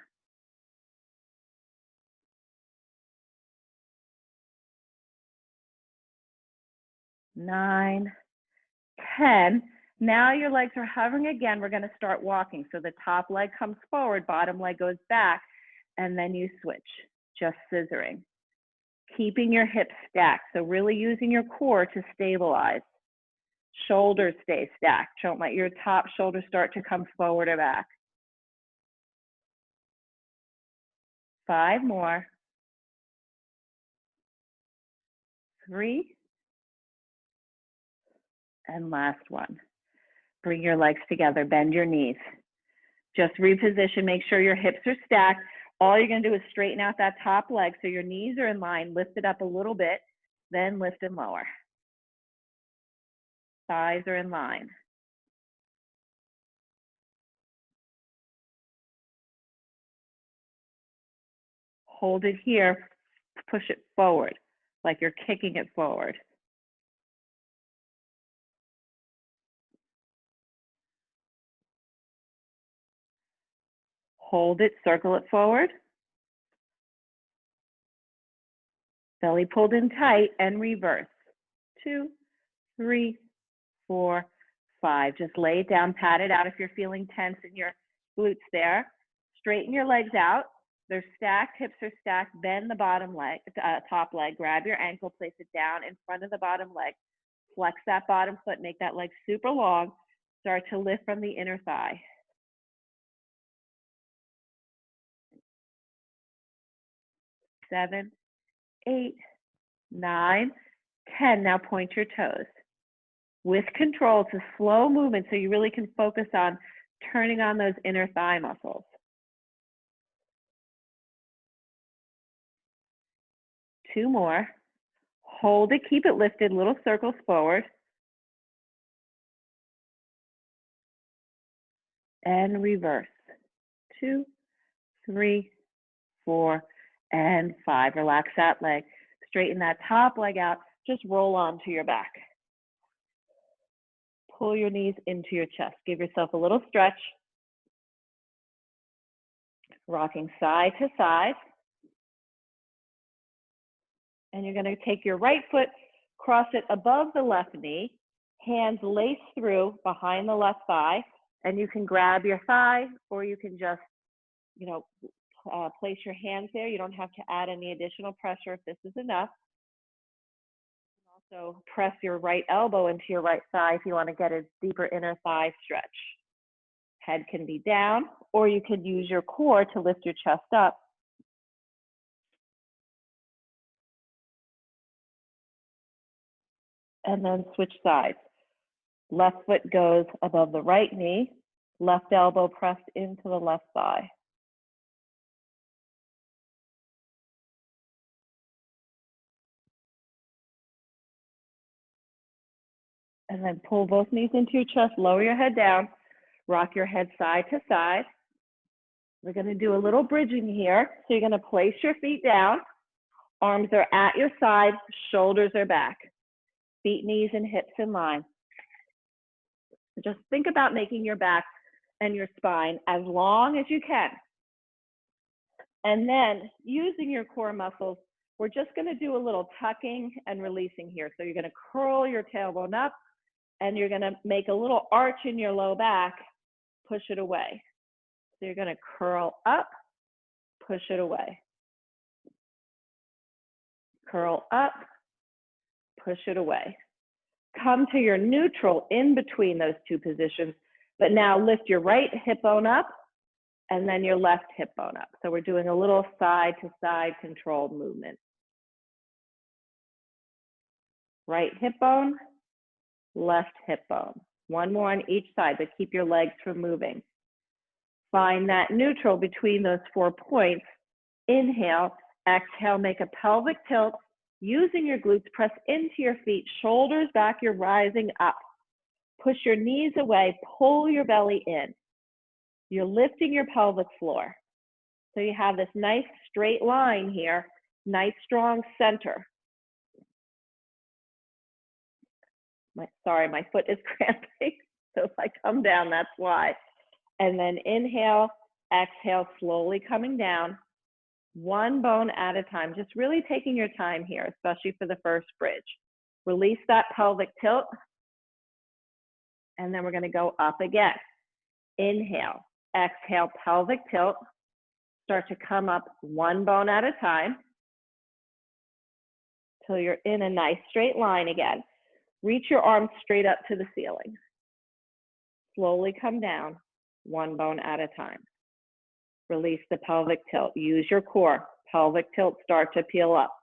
9, 10. Now your legs are hovering again. We're going to start walking. So the top leg comes forward, bottom leg goes back, and then you switch, just scissoring. Keeping your hips stacked. So really using your core to stabilize. Shoulders stay stacked. Don't let your top shoulder start to come forward or back. 5 more. 3. And last one. Bring your legs together, bend your knees. Just reposition, make sure your hips are stacked. All you're gonna do is straighten out that top leg so your knees are in line, lift it up a little bit, then lift and lower. Thighs are in line. Hold it here, push it forward, like you're kicking it forward. Hold it, circle it forward. Belly pulled in tight and reverse. 2, 3, 4, 5. Just lay it down, pat it out if you're feeling tense in your glutes there. Straighten your legs out. They're stacked, hips are stacked. Bend the bottom leg, top leg. Grab your ankle, place it down in front of the bottom leg. Flex that bottom foot, make that leg super long. Start to lift from the inner thigh. 7, 8, 9, 10. Now point your toes. With control, it's a slow movement so you really can focus on turning on those inner thigh muscles. 2 more. Hold it, keep it lifted, little circles forward. And reverse. 2, 3, 4, and 5. Relax that leg. Straighten that top leg out. Just roll onto your back. Pull your knees into your chest. Give yourself a little stretch. Rocking side to side. And you're going to take your right foot, cross it above the left knee, hands lace through behind the left thigh, and you can grab your thigh or you can just, place your hands there. You don't have to add any additional pressure if this is enough. You can also press your right elbow into your right thigh if you want to get a deeper inner thigh stretch. Head can be down, or you can use your core to lift your chest up. And then switch sides. Left foot goes above the right knee, left elbow pressed into the left thigh. And then pull both knees into your chest, lower your head down, rock your head side to side. We're going to do a little bridging here. So you're going to place your feet down, arms are at your side, shoulders are back, feet, knees, and hips in line. Just think about making your back and your spine as long as you can. And then using your core muscles, we're just going to do a little tucking and releasing here. So you're going to curl your tailbone up and you're going to make a little arch in your low back, push it away. So you're going to curl up, push it away. Curl up, push it away. Come to your neutral in between those two positions, but now lift your right hip bone up and then your left hip bone up. So we're doing a little side to side controlled movement. Right hip bone, left hip bone. One more on each side, but keep your legs from moving. Find that neutral between those 4 points. Inhale, exhale, make a pelvic tilt. Using your glutes, press into your feet, shoulders back, you're rising up. Push your knees away, pull your belly in. You're lifting your pelvic floor. So you have this nice straight line here, nice strong center. Sorry, my foot is cramping. So if I come down, that's why. And then inhale, exhale, slowly coming down, one bone at a time. Just really taking your time here, especially for the first bridge. Release that pelvic tilt. And then we're going to go up again. Inhale, exhale, pelvic tilt. Start to come up one bone at a time till you're in a nice straight line again. Reach your arms straight up to the ceiling. Slowly come down, one bone at a time. Release the pelvic tilt. Use your core. Pelvic tilt, start to peel up.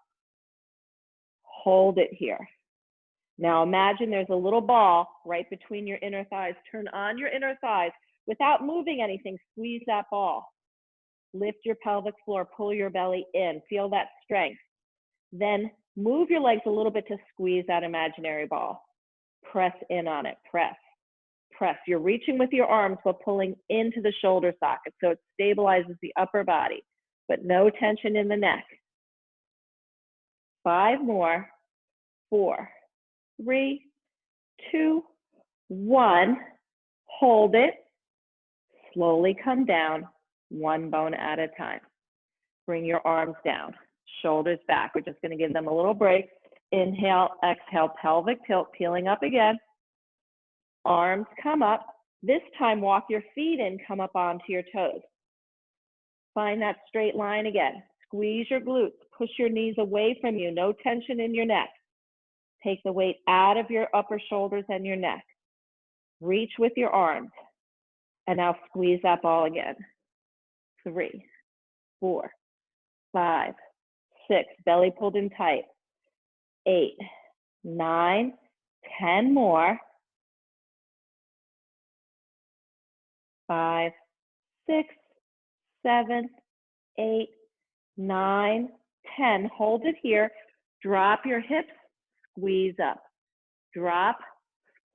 Hold it here. Now imagine there's a little ball right between your inner thighs. Turn on your inner thighs. Without moving anything, squeeze that ball. Lift your pelvic floor, pull your belly in. Feel that strength. Then move your legs a little bit to squeeze that imaginary ball. Press in on it, press. Press. You're reaching with your arms while pulling into the shoulder socket, so it stabilizes the upper body, but no tension in the neck. 5 more. 4, 3, 2, 1. Hold it. Slowly come down, one bone at a time. Bring your arms down, shoulders back. We're just going to give them a little break. Inhale, exhale, pelvic tilt, peeling up again. Arms come up. This time, walk your feet in, come up onto your toes. Find that straight line again. Squeeze your glutes. Push your knees away from you. No tension in your neck. Take the weight out of your upper shoulders and your neck. Reach with your arms. And now squeeze that ball again. 3, 4, 5, 6. Belly pulled in tight. 8, 9, 10 more. 5, 6, 7, 8, 9, 10. Hold it here. Drop your hips. Squeeze up. Drop.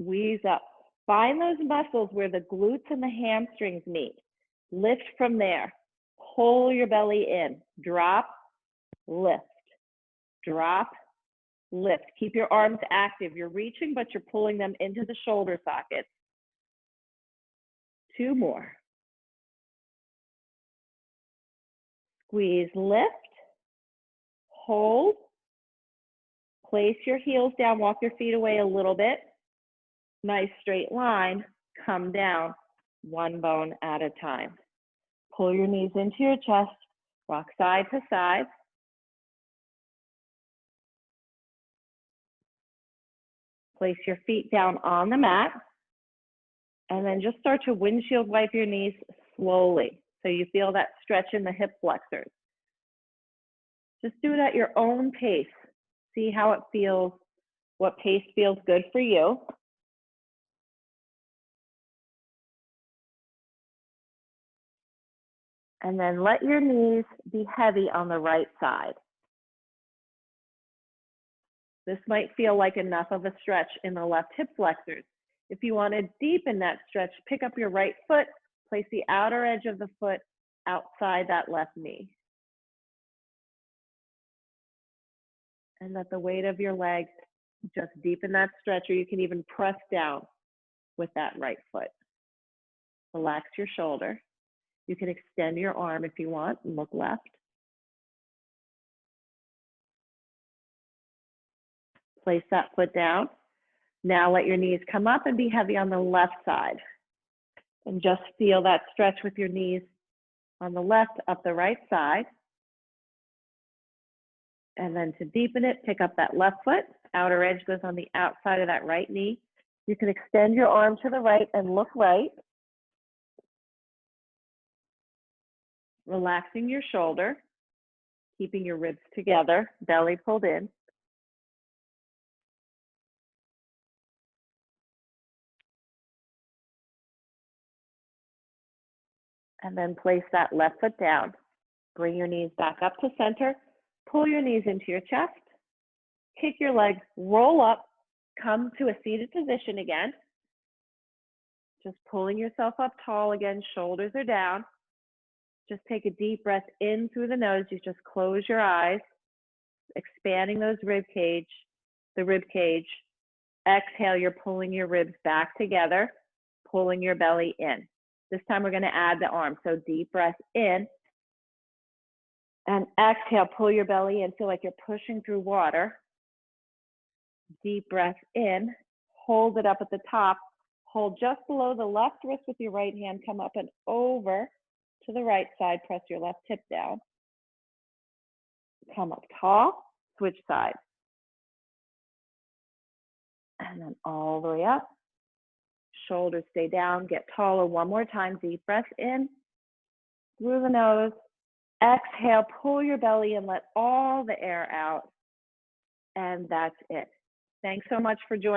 Squeeze up. Find those muscles where the glutes and the hamstrings meet. Lift from there. Pull your belly in. Drop. Lift. Drop. Lift. Keep your arms active. You're reaching, but you're pulling them into the shoulder sockets. 2 more. Squeeze, lift, hold. Place your heels down, walk your feet away a little bit. Nice straight line, come down, one bone at a time. Pull your knees into your chest, rock side to side. Place your feet down on the mat. And then just start to windshield wipe your knees slowly so you feel that stretch in the hip flexors. Just do it at your own pace. See how it feels, what pace feels good for you. And then let your knees be heavy on the right side. This might feel like enough of a stretch in the left hip flexors. If you want to deepen that stretch, pick up your right foot, place the outer edge of the foot outside that left knee. And let the weight of your legs just deepen that stretch, or you can even press down with that right foot. Relax your shoulder. You can extend your arm if you want and look left. Place that foot down. Now let your knees come up and be heavy on the left side. And just feel that stretch with your knees on the left, up the right side. And then to deepen it, pick up that left foot. Outer edge goes on the outside of that right knee. You can extend your arm to the right and look right. Relaxing your shoulder, keeping your ribs together, belly pulled in. And then place that left foot down. Bring your knees back up to center. Pull your knees into your chest. Kick your legs, roll up, come to a seated position again. Just pulling yourself up tall again, shoulders are down. Just take a deep breath in through the nose. You just close your eyes, expanding the rib cage. Exhale, you're pulling your ribs back together, pulling your belly in. This time we're gonna add the arms. So deep breath in, and exhale, pull your belly in, feel like you're pushing through water. Deep breath in, hold it up at the top, hold just below the left wrist with your right hand, come up and over to the right side, press your left hip down. Come up tall, switch sides. And then all the way up, shoulders stay down, get taller one more time, deep breath in, through the nose. Exhale, pull your belly and let all the air out. And that's it. Thanks so much for joining.